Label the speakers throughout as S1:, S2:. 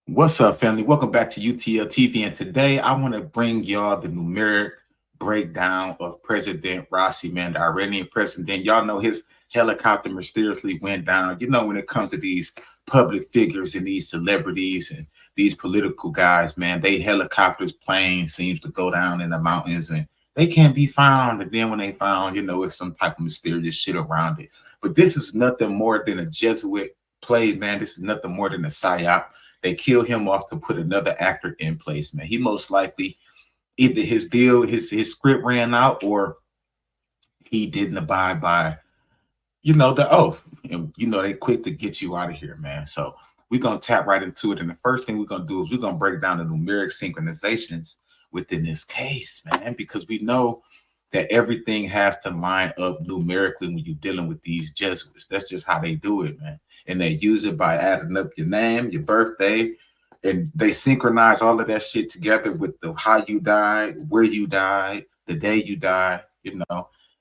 S1: What's up, family? Welcome back to UTL TV. And today I want to bring y'all the numeric breakdown of President Raisi, man, the Iranian president. Y'all know his helicopter mysteriously went down. You know, when it comes to these public figures and these celebrities and these political guys, man, they helicopters, planes seems to go down in the mountains and they can't be found. And then when they found, it's some type of mysterious shit around it. But this is nothing more than a Jesuit play, man. This is nothing more than a psyop. They kill him off to put another actor in place, man. He most likely either his script ran out, or he didn't abide by, the oath. And they quick to get you out of here, man. So we're gonna tap right into it. And the first thing we're gonna do is we're gonna break down the numeric synchronizations within this case, man, because we know that everything has to line up numerically when you're dealing with these Jesuits. That's just how they do it, man. And they use it by adding up your name, your birthday, and they synchronize all of that shit together with the how you died, where you died, the day you died.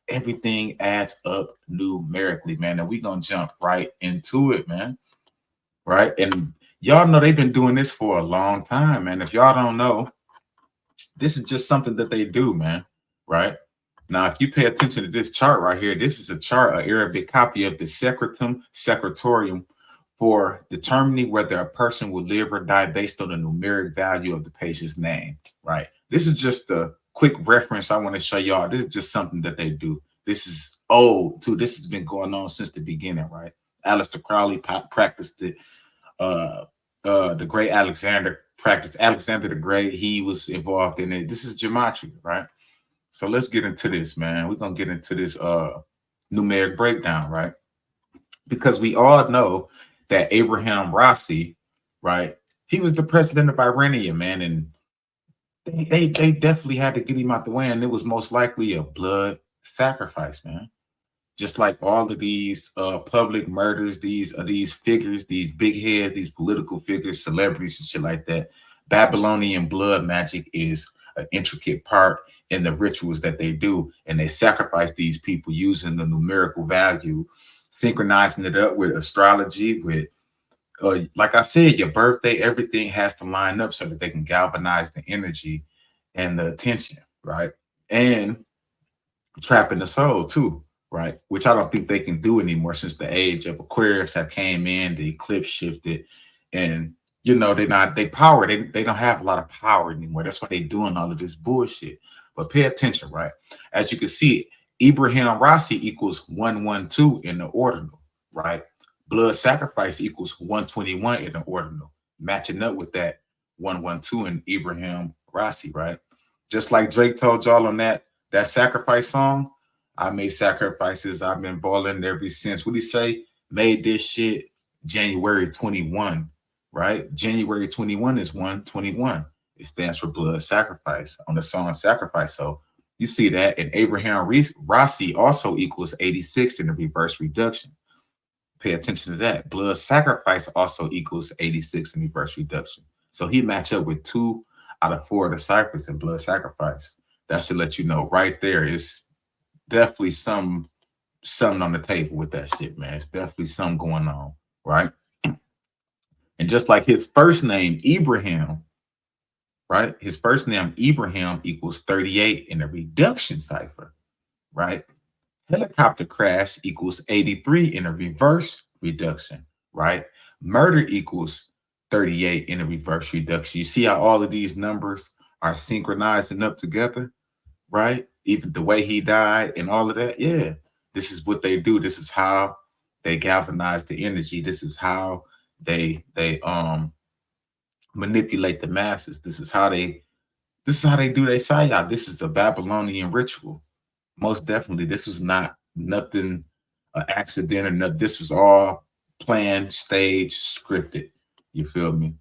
S1: Everything adds up numerically, man. And we're gonna jump right into it, man. Right. And y'all know they've been doing this for a long time, man. If y'all don't know, this is just something that they do, man. Right. Now, if you pay attention to this chart right here, this is a chart, an Arabic copy of the secretorium for determining whether a person will live or die based on the numeric value of the patient's name, right? This is just a quick reference I want to show y'all. This is just something that they do. This is old, too. This has been going on since the beginning, right? Aleister Crowley practiced it. The great Alexander practiced. Alexander the Great, he was involved in it. This is gematria, right? So let's get into this, man. We're going to get into this numeric breakdown, right? Because we all know that Abraham Raisi, right? He was the president of Iranian, man. And they definitely had to get him out the way. And it was most likely a blood sacrifice, man. Just like all of these public murders, these figures, these big heads, these political figures, celebrities and shit like that. Babylonian blood magic is an intricate part in the rituals that they do, and they sacrifice these people using the numerical value, synchronizing it up with astrology, with like I said, your birthday. Everything has to line up so that they can galvanize the energy and the attention, right? And trapping the soul too, right? Which I don't think they can do anymore since the age of Aquarius that came in, the eclipse shifted, and they don't have a lot of power anymore. That's why they're doing all of this bullshit. But pay attention, right? As you can see, Ibrahim Raisi equals 112 in the ordinal, right? Blood sacrifice equals 121 in the ordinal, matching up with that 112 in Ibrahim Raisi, right? Just like Drake told y'all on that sacrifice song, I made sacrifices. I've been balling ever since. What he say? Made this shit January 21, right? January 21 is 121. It stands for blood sacrifice on the song Sacrifice. So you see that. And Abraham Raisi also equals 86 in the reverse reduction. Pay attention to that. Blood sacrifice also equals 86 in reverse reduction. So he matched up with 2 out of 4 of the ciphers in blood sacrifice. That should let you know right there. It's definitely something on the table with that shit, man. It's definitely something going on, right? And just like his first name, Ibrahim, right? His first name, Ibrahim, equals 38 in the reduction cipher, right? Helicopter crash equals 83 in a reverse reduction, right? Murder equals 38 in a reverse reduction. You see how all of these numbers are synchronizing up together, right? Even the way he died and all of that. Yeah, this is what they do. This is how they galvanize the energy. This is how they manipulate the masses. This is how they do their psyop. This is a Babylonian ritual. Most definitely, this was not nothing accident or nothing. This was all planned, staged, scripted. You feel me?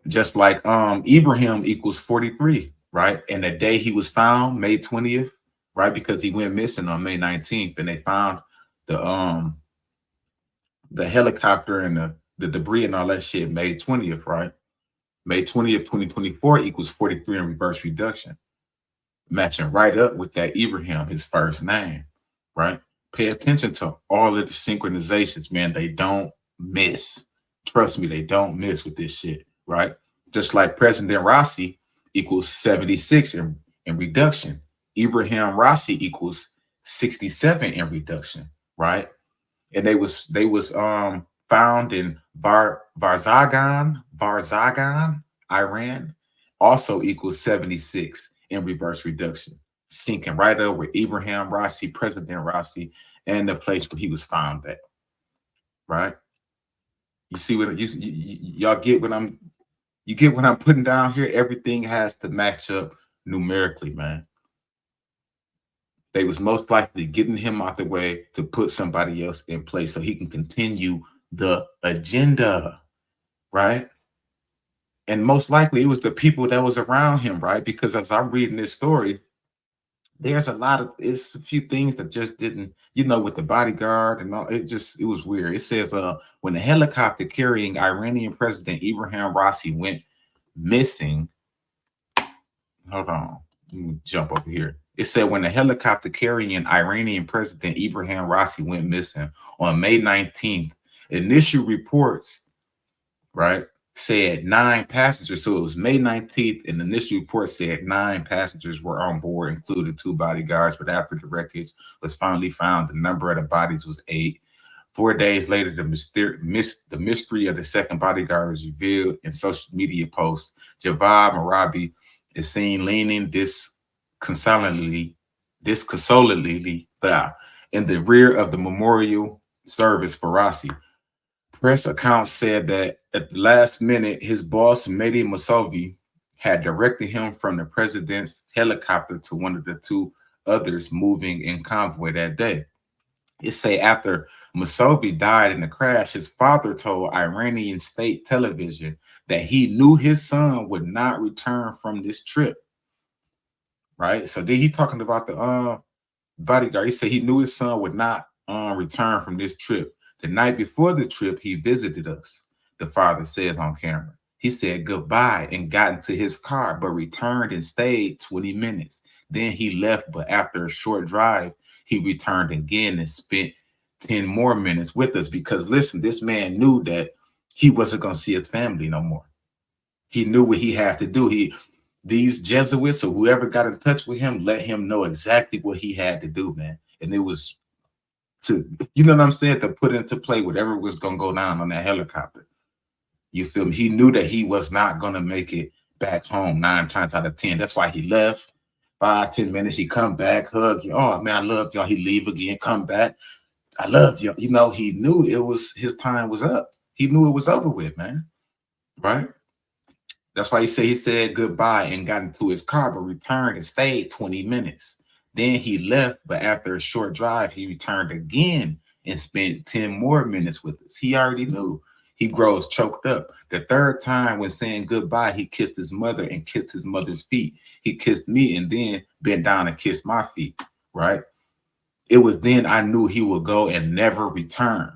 S1: Just like Ibrahim equals 43, right? And the day he was found, May 20th, right? Because he went missing on May 19th, and they found the helicopter and the debris and all that shit May 20th, right? May 20th, 2024 equals 43 in reverse reduction, matching right up with that Ibrahim, his first name, right? Pay attention to all of the synchronizations, man. They don't miss. Trust me, they don't miss with this shit, right? Just like President Rossi equals 76 in reduction. Ibrahim Rossi equals 67 in reduction, right? And they was found in Varzagan, Iran, also equals 76 in reverse reduction, sinking right up with Ibrahim Rossi, President Rossi, and the place where he was found at, right? You see what y'all get what I'm putting down here? Everything has to match up numerically, man. They was most likely getting him out the way to put somebody else in place so he can continue the agenda, right? And most likely it was the people that was around him, right? Because as I'm reading this story, there's it's a few things that just didn't, with the bodyguard and all, it was weird. It says when the helicopter carrying Iranian President Ibrahim Rossi went missing, hold on, let me jump over here. It said when the helicopter carrying Iranian President Ibrahim Rossi went missing on May 19th, initial reports, right, said 9 passengers. So it was May 19th, and the initial report said 9 passengers were on board, including 2 bodyguards. But after the wreckage was finally found, the number of the bodies was 8. 4 days later, the mystery of the second bodyguard was revealed in social media posts. Javad Marabi is seen leaning disconsolately in the rear of the memorial service for Rossi. Press accounts said that at the last minute, his boss, Mehdi Mousavi, had directed him from the president's helicopter to one of the 2 others moving in convoy that day. It say after Mousavi died in the crash, his father told Iranian state television that he knew his son would not return from this trip. Right? So then he talking about the bodyguard. He said he knew his son would not return from this trip. The night before the trip, he visited us, the father says on camera. He said goodbye and got into his car, but returned and stayed 20 minutes. Then he left, but after a short drive, he returned again and spent 10 more minutes with us because, listen, this man knew that he wasn't going to see his family no more. He knew what he had to do. These Jesuits or whoever got in touch with him let him know exactly what he had to do, man. And it was to, you know what I'm saying, to put into play whatever was going to go down on that helicopter. You feel me? He knew that he was not going to make it back home 9 times out of 10. That's why he left. 5-10 minutes, he come back, hug you. Oh, man, I love y'all. He leave again, come back. I love you. He knew his time was up. He knew it was over with, man. Right? That's why he said goodbye and got into his car, but returned and stayed 20 minutes. Then he left, but after a short drive, he returned again and spent 10 more minutes with us. He already knew. He grows choked up. The 3rd time when saying goodbye, he kissed his mother and kissed his mother's feet. He kissed me and then bent down and kissed my feet, right? It was then I knew he would go and never return.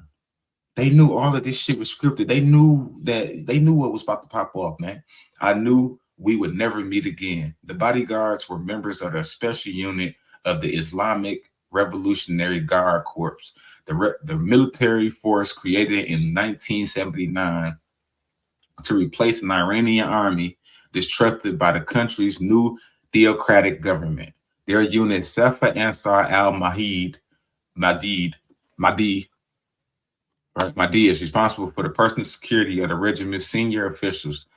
S1: They knew all of this shit was scripted. They knew what was about to pop off, man. I knew we would never meet again. The bodyguards were members of the special unit of the Islamic Revolutionary Guard Corps, the military force created in 1979 to replace an Iranian army distrusted by the country's new theocratic government. Their unit, Safa Ansar al-Mahdi, is responsible for the personal security of the regiment's senior officials.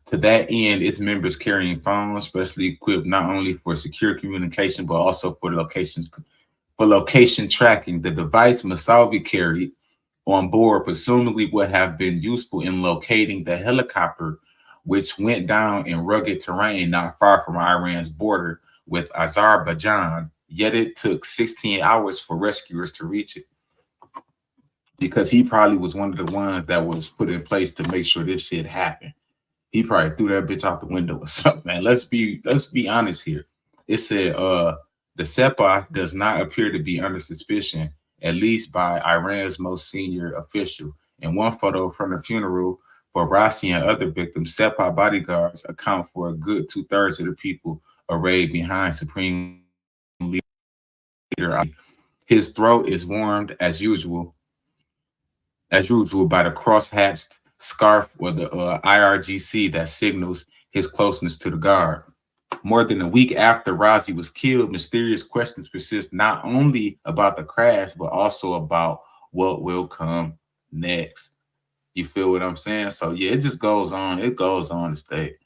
S1: To that end, its members carrying phones specially equipped not only for secure communication, but also for location tracking. The device Mousavi carried on board presumably would have been useful in locating the helicopter, which went down in rugged terrain not far from Iran's border with Azerbaijan, yet it took 16 hours for rescuers to reach it. Because he probably was one of the ones that was put in place to make sure this shit happened. He probably threw that bitch out the window or something, man. Let's be honest here. It said the Sepah does not appear to be under suspicion, at least by Iran's most senior official. In one photo from the funeral for Rossi and other victims, Sepah bodyguards account for a good 2/3 of the people arrayed behind Supreme Leader. His throat is warmed as usual by the cross-hatched scarf or the IRGC that signals his closeness to the guard. More than a week after RAISI was killed, mysterious questions persist not only about the crash, but also about what will come next. You feel what I'm saying? So yeah, it just goes on. It goes on to state.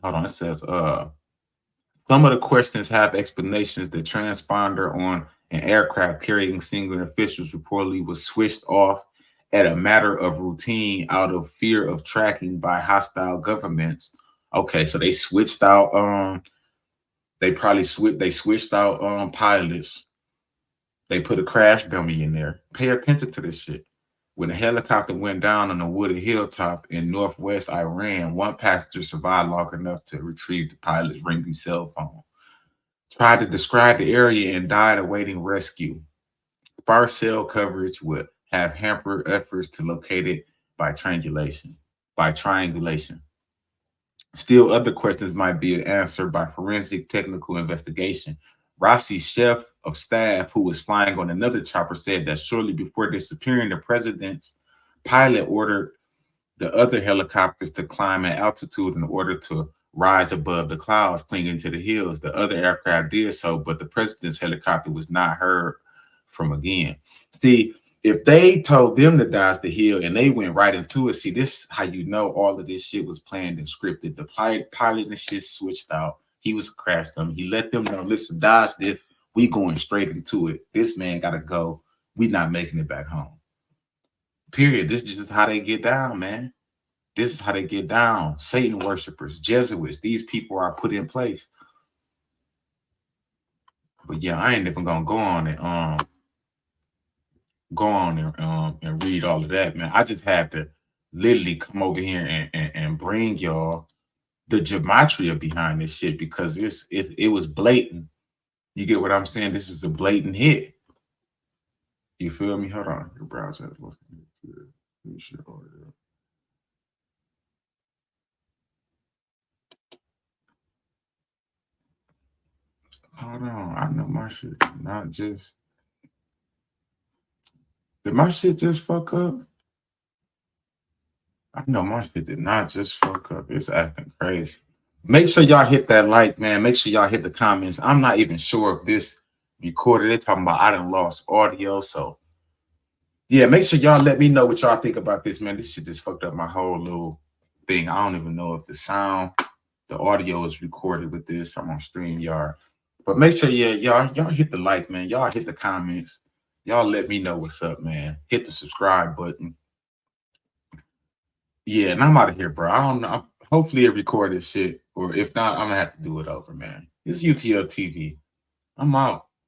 S1: Hold on, it says some of the questions have explanations. The transponder on an aircraft carrying single officials reportedly was switched off at a matter of routine out of fear of tracking by hostile governments. Okay, so they switched out they switched out pilots. They put a crash dummy in there. Pay attention to this shit. When the helicopter went down on a wooded hilltop in northwest Iran, one passenger survived long enough to retrieve the pilot's ringing cell phone. Tried to describe the area and died awaiting rescue. Sparse cell coverage would have hampered efforts to locate it by triangulation. By triangulation. Still, other questions might be answered by forensic technical investigation. Rossi's chef of staff, who was flying on another chopper, said that shortly before disappearing, the president's pilot ordered the other helicopters to climb at altitude in order to rise above the clouds clinging to the hills. The other aircraft did so, but the president's helicopter was not heard from again. See, if they told them to dodge the hill and they went right into it, see, this is how you know all of this shit was planned and scripted. The pilot and shit switched out. He was crashed them. He let them know, listen, dodge this. We going straight into it. This man got to go. We not making it back home. Period. This is just how they get down, man. This is how they get down. Satan worshipers, Jesuits, these people are put in place. But yeah, I ain't even gonna go on and read all of that, man. I just had to literally come over here and bring y'all the gematria behind this shit because it was blatant. You get what I'm saying? This is a blatant hit. You feel me? Hold on. Your browser is looking good. Hold on. I know my shit not just. Did my shit just fuck up? I know my shit did not just fuck up. It's acting crazy. Make sure y'all hit that like, man. Make sure y'all hit the comments. I'm not even sure if this recorded. They're talking about I done lost audio. So yeah, make sure y'all let me know what y'all think about this, man. This shit just fucked up my whole little thing. I don't even know if the audio is recorded with this. I'm on StreamYard. But make sure, yeah, y'all hit the like, man. Y'all hit the comments. Y'all let me know what's up, man. Hit the subscribe button. Yeah, and I'm out of here, bro. I don't know. Hopefully it recorded shit. Or if not, I'm gonna have to do it over, man. It's UTL TV. I'm out.